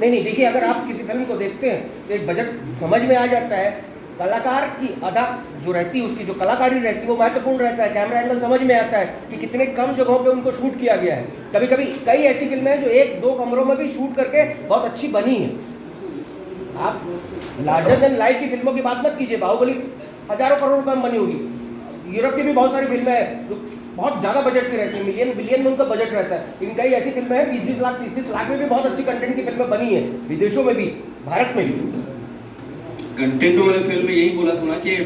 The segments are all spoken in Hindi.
नहीं नहीं, देखिए अगर आप किसी फिल्म को देखते हैं तो एक बजट समझ में आ जाता है, कलाकार की अदा जो रहती है, उसकी जो कलाकारी रहती है वो महत्वपूर्ण रहता है, कैमरा एंगल समझ में आता है कि कितने कम जगहों पे उनको शूट किया गया है। कभी कभी कई ऐसी फिल्में हैं जो 1-2 कमरों में भी शूट करके बहुत अच्छी बनी है। आप लार्जर देन लाइफ की फिल्मों की बात मत कीजिए, बाहुबली हजारों करोड़ रुपए में बनी होगी। यूरोप की भी बहुत सारी फिल्में हैं जो बहुत ज़्यादा बजट की रहती है, मिलियन बिलियन में उनका बजट रहता है, लेकिन कई ऐसी फिल्में हैं 20-20 लाख 30-30 लाख में भी बहुत अच्छी कंटेंट की फिल्में बनी है, विदेशों में भी, भारत में भी। कंटेंट वाले फिल्म में यही बोला था ना कि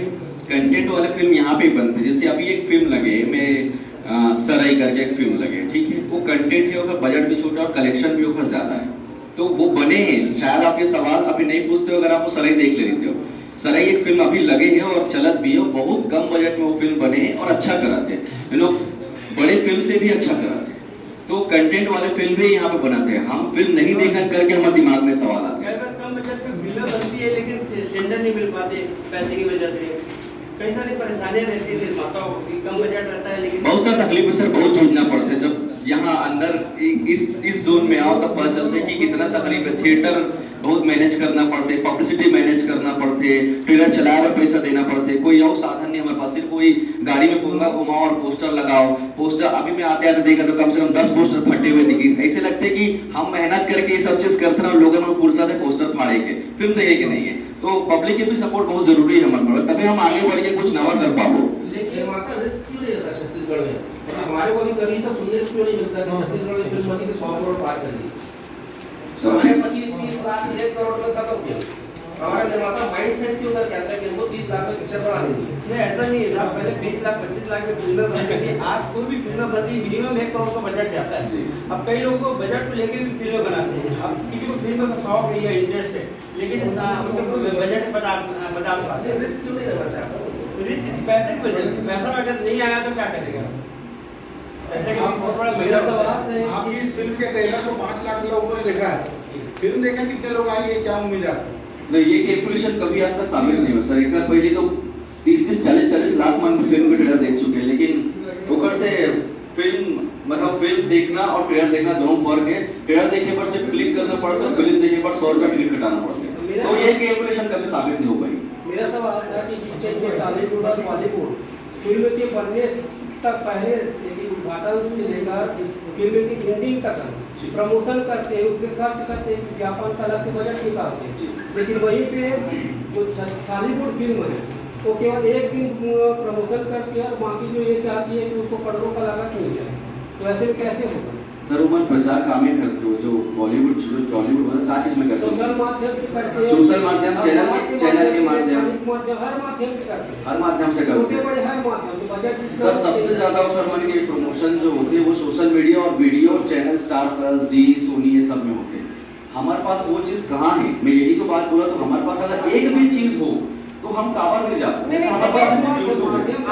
कंटेंट वाले फिल्म यहाँ पे बनती है। जैसे अभी एक फिल्म लगे मैं सराई करके एक फिल्म लगे, ठीक है, वो कंटेंट है और बजट भी छोटा और कलेक्शन भी ओकर ज्यादा है, तो वो बने हैं। शायद आप ये सवाल अभी नहीं पूछते हो अगर आप वो सराई देख ले लेते हो। सराई एक फिल्म अभी लगे है और चलत भी है, बहुत कम बजट में वो फिल्म बने हैं और अच्छा कराते हैं, बड़े फिल्म से भी अच्छा कराते हैं। तो कंटेंट वाले फिल्म भी यहाँ पे बनाते हैं। हम फिल्म नहीं देखकर करके हमारे दिमाग में सवाल आते हैं। कम बजट में फिल्में बनती है लेकिन सेंडर नहीं मिल पाते पैसे की वजह से, कई सारी परेशानियां रहती है निर्माताओं की। कम बजट रहता है लेकिन बहुत सारा तकलीफ सर, बहुत जूझना पड़ता है। जब यहाँ अंदर इस जोन में आओ तब पता चलता है कि कितना तकलीफ है। थिएटर बहुत मैनेज करना पड़ते, पब्लिसिटी मैनेज करना पड़ते, ट्रेलर चलाए और पैसा देना पड़ते। कोई और साधन नहीं हमारे पास, सिर्फ कोई गाड़ी में घूमा घुमाओ और पोस्टर लगाओ। पोस्टर अभी मैं आते आते देखा तो कम से कम 10 पोस्टर फटे हुए दिखे। ऐसे लगते कि हम मेहनत करके ये सब चीज करते हैं, लोगों में फुर्सत है पोस्टर फाड़े के, फिल्म देखे कि नहीं है। तो पब्लिक के भी सपोर्ट बहुत जरूरी है हमारे पास, तभी हम आगे बढ़ के कुछ नवा कर पाओ। लेकिन माता रिस्क क्यों नहीं रहता छत्तीसगढ़ में? हमारे को भी कभी सब सुनने को क्यों नहीं मिलता कि छत्तीसगढ़ में फिल्म बनी कि 100 करोड़ पार कर ली। हमारे 25-30 लाख 1 करोड़ में खत्म किया। हमारा निर्माता माइंड सेट क्यों करके आता है कि हमको 30 लाख में पिक्चर बना देंगे? नहीं, ऐसा नहीं है। पहले 20 लाख 25 लाख में फिल्में बनती थी, आज कोई भी फिल्में बन रही मिनिमम 1 करोड़ का बजट जाता है। अब कई लोगों को बजट को लेके भी फिल्में बनाते हैं। अब किसी को फिल्म का शौक है या इंटरेस्ट है, लेकिन उसके बजट 50 लाख। रिस्क क्यों नहीं रहना चाहता? रिस्क पैसे की वजह से, पैसा अगर नहीं आया तो क्या करेगा? ऐसे कि बहुत बड़ा मेरा सवाल है आप कि इस फिल्म के ट्रेलर को 5 लाख लोगों ने देखा है, फिल्म देखा कितने लोग आएंगे, क्या उम्मीद है? नहीं, ये कैलकुलेशन कभी आज तक शामिल नहीं हुआ सर। एक बार पहले तो 30-40 लाख मन फिल्म के ट्रेलर देख चुके हैं, लेकिन ऊपर से फिल्म मतलब फिल्म देखना और ट्रेलर देखना दोनों फर्क है। ट्रेलर देखने पर सिर्फ क्लिक करना पड़ता है, फिल्म देखने पर 100 रुपये टिकट कटाना पड़ता है। तो ये कैलकुलेशन कभी साबित नहीं हो पाई। मेरा सवाल था कि टॉलीवुड और बॉलीवुड फिल्म के बनने तक पहले उद्घाटन से लेकर फिल्म की एंडिंग तक प्रमोशन करते हैं, उसके खर्च करते हैं, विज्ञापन का अलग से बजट निकालते हैं। लेकिन वहीं पे जो बॉलीवुड फिल्म है वो केवल एक दिन प्रमोशन करती है और बाकी जो ये चाहती है कि उसको करोड़ों का लागत मिल जाए, तो ऐसे में कैसे होगा? सर उमर प्रचार काम ही करते हो जो बॉलीवुड जो टॉलीवुड मतलब क्या चीज में करते हो? सोशल माध्यम से करते हैं, सोशल माध्यम चैनल के माध्यम हर माध्यम से करते हैं, हर माध्यम से करते छोटे हैं बड़े हर माध्यम से बजट। सर। सबसे ज्यादा सर के प्रमोशन जो होती है वो सोशल मीडिया और वीडियो और चैनल स्टार प्लस जी सोनी ये सब में होते हैं। हमारे पास वो चीज कहाँ है? मैं यही तो बात बोला। तो हमारे पास अगर एक भी चीज हो तो हम काबर नहीं जाते।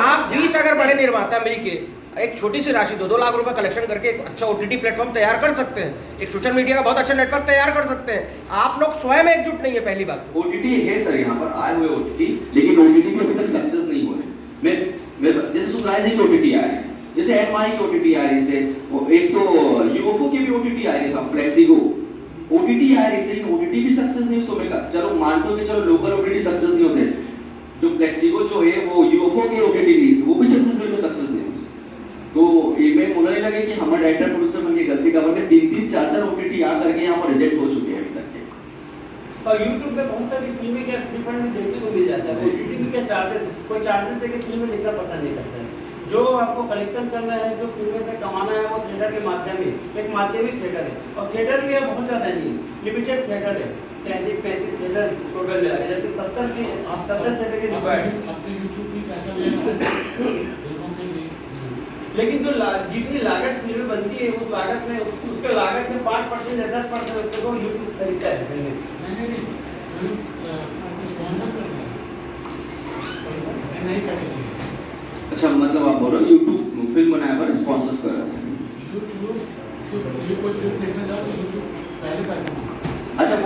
आप 20 अगर बड़े निर्माता मिलके एक छोटी सी राशि 2-2 लाख रुपए कलेक्शन करके एक अच्छा ओटीटी प्लेटफॉर्म तैयार कर सकते हैं, एक सोशल मीडिया का बहुत अच्छा नेटवर्क तैयार कर सकते हैं। आप लोग स्वयं एकजुट नहीं है, पहली बात। ओटीटी है सर, यहाँ पर आए हुए ओटीटी, लेकिन ओटीटी भी अभी तक सक्सेस नहीं हुए। मैं जैसे सुपराइज की ओटीटी आए हैं, जैसे एनमाई की ओटीटी आ रही है, एक तो यूएफओ की भी ओटीटी आ रही है, फ्लेक्सिगो ओटीटी आ रही है, लेकिन ओटीटी भी सक्सेस नहीं। उसको मैं चलो मानते हो कि चलो लोकल ओटीटी सक्सेस नहीं होते, जो फ्लेक्सिगो जो है वो यूएफओ की ओटीटी वो भी छत्तीसगढ़ में सक्सेस नहीं। तो एक में बोलने लगे कि हमारे डायरेक्टर प्रोड्यूसर बन के गलती कर के 3-3 4-4 ओटीटी आ करके यहाँ पर रिजेक्ट हो चुके हैं अभी तक के। और YouTube पे बहुत सारी फिल्में क्या फ्री में देखने को मिल जाता है, ओटीटी में क्या चार्जेस, कोई चार्जेस देके फिल्में देखना पसंद नहीं करता है। जो आपको कलेक्शन करना है, जो फिल्में से कमाना है, वो थिएटर के माध्यम में, एक माध्यमिक थिएटर है। और थिएटर भी बहुत ज़्यादा नहीं, लिमिटेड थिएटर है, 33-35 थिएटर टोटल मिला के, जबकि 70 थिएटर के रिक्वायर्ड। लेकिन जो जितनी लागत फिल्में बनती है उस लागत में, उसके लागत में 5% या 10% को यूट्यूब खरीदता है फिल्में। अच्छा, मतलब आप बोल रहे हो यूट्यूब फिल्म बनाया पर स्पॉन्सर्स कर रहा था। अच्छा।